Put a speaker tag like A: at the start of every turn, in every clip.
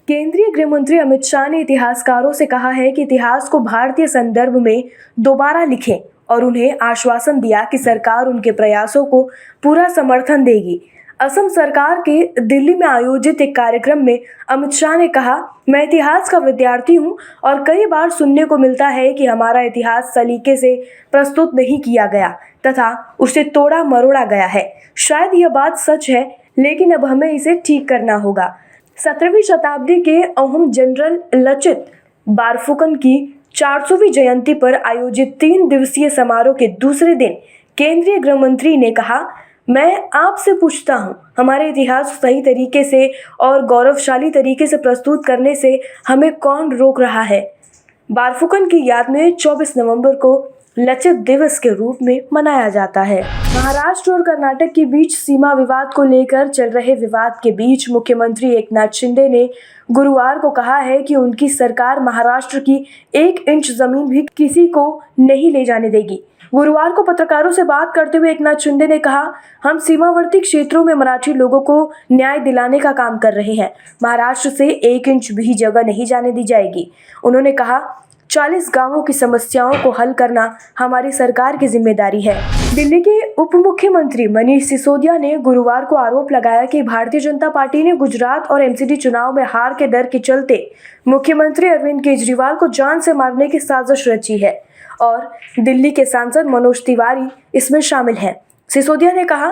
A: केंद्रीय गृह मंत्री अमित शाह ने इतिहासकारों से कहा है कि इतिहास को भारतीय संदर्भ में दोबारा लिखें और उन्हें आश्वासन दिया कि सरकार उनके प्रयासों को पूरा समर्थन देगी। असम सरकार के दिल्ली में आयोजित एक कार्यक्रम में अमित शाह ने कहा, मैं इतिहास का विद्यार्थी हूं और कई बार सुनने को मिलता है कि हमारा इतिहास सलीके से प्रस्तुत नहीं किया गया तथा उसे तोड़ा मरोड़ा गया है। शायद यह बात सच है, लेकिन अब हमें इसे ठीक करना होगा। 17वीं शताब्दी के अहम जनरल लचित बोरफुकन की 400वीं जयंती पर आयोजित 3 दिवसीय समारोह के दूसरे दिन केंद्रीय गृह मंत्री ने कहा, मैं आपसे पूछता हूं, हमारे इतिहास को सही तरीके से और गौरवशाली तरीके से प्रस्तुत करने से हमें कौन रोक रहा है। बोरफुकन की याद में 24 नवंबर को लचित दिवस के रूप में मनाया जाता है। महाराष्ट्र और कर्नाटक के बीच सीमा विवाद को लेकर चल रहे विवाद के बीच मुख्यमंत्री एकनाथ शिंदे ने गुरुवार को कहा है कि उनकी सरकार महाराष्ट्र की 1 इंच जमीन भी किसी को नहीं ले जाने देगी। गुरुवार को पत्रकारों से बात करते हुए एकनाथ शिंदे ने कहा, हम सीमावर्ती क्षेत्रों में मराठी लोगों को न्याय दिलाने का काम कर रहे हैं। महाराष्ट्र से 1 इंच भी जगह नहीं जाने दी जाएगी। उन्होंने कहा, 40 गांवों की समस्याओं को हल करना हमारी सरकार की जिम्मेदारी है। दिल्ली के उप मुख्यमंत्री मनीष सिसोदिया ने गुरुवार को आरोप लगाया कि भारतीय जनता पार्टी ने गुजरात और एमसीडी चुनाव में हार के डर के चलते मुख्यमंत्री अरविंद केजरीवाल को जान से मारने की साजिश रची है और दिल्ली के सांसद मनोज तिवारी इसमें शामिल हैं। सिसोदिया ने कहा,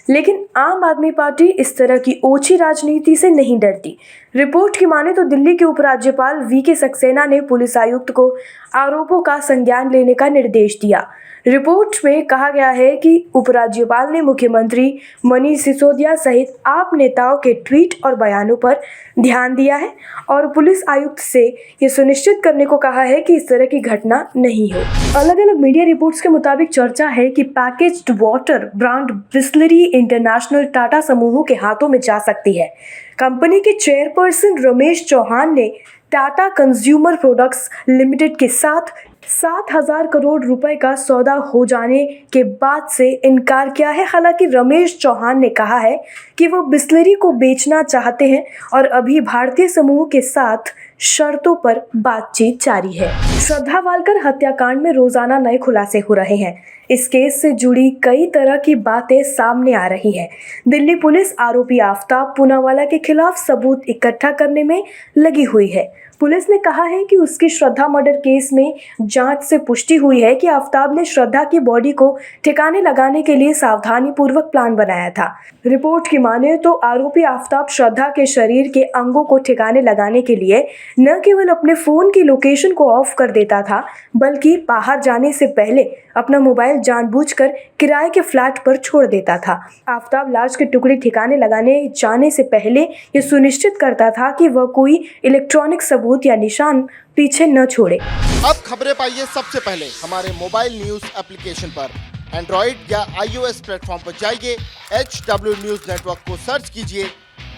A: लेकिन आम आदमी पार्टी इस तरह की ओछी राजनीति से नहीं डरती। रिपोर्ट की माने तो दिल्ली के उपराज्यपाल वीके सक्सेना ने पुलिस आयुक्त को आरोपों का संज्ञान लेने का निर्देश दिया। रिपोर्ट में कहा गया है कि उपराज्यपाल ने मुख्यमंत्री मनीष सिसोदिया सहित आप नेताओं के ट्वीट और बयानों पर ध्यान दिया है और पुलिस आयुक्त से ये सुनिश्चित करने को कहा है कि इस तरह की घटना नहीं हो। अलग अलग मीडिया रिपोर्ट्स के मुताबिक चर्चा है कि packaged water brand Bisleri international Tata समूहों के हाथों में जा सकती है। कंपनी के चेयरपर्सन रमेश चौहान ने टाटा कंज्यूमर प्रोडक्ट्स लिमिटेड के साथ 7,000 करोड़ रुपए का सौदा हो जाने के बाद से इनकार किया है। हालांकि रमेश चौहान ने कहा है कि वो बिस्लरी को बेचना चाहते हैं और अभी भारतीय समूह के साथ शर्तों पर बातचीत जारी है। श्रद्धा वालकर हत्याकांड में रोजाना नए खुलासे हो रहे हैं। इस केस से जुड़ी कई तरह की बातें सामने आ रही हैं। दिल्ली पुलिस आरोपी आफ्ताब पूनावाला के खिलाफ सबूत इकट्ठा करने में लगी हुई है। पुलिस ने कहा है कि उसकी श्रद्धा मर्डर केस में जांच से पुष्टि हुई है कि आफ्ताब ने श्रद्धा की बॉडी को ठिकाने लगाने के लिए सावधानीपूर्वक प्लान बनाया था। रिपोर्ट की माने तो आरोपी आफ्ताब श्रद्धा के शरीर के अंगों को ठिकाने लगाने के लिए न केवल अपने फोन की लोकेशन को ऑफ कर देता था, बल्कि बाहर जाने से पहले अपना मोबाइल जानबूझकर किराए के फ्लैट पर छोड़ देता था। आफ्ताब लाश के टुकड़े ठिकाने लगाने जाने से पहले ये सुनिश्चित करता था कि वह कोई इलेक्ट्रॉनिक सबूत या निशान पीछे न छोड़े।
B: अब खबरें पाइए सबसे पहले हमारे मोबाइल न्यूज एप्लीकेशन पर। एंड्रॉइड या iOS प्लेटफॉर्म पर जाइए, HW न्यूज नेटवर्क को सर्च कीजिए,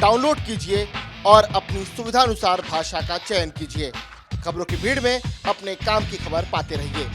B: डाउनलोड कीजिए और अपनी सुविधानुसार भाषा का चयन कीजिए। खबरों की भीड़ में अपने काम की खबर पाते रहिए।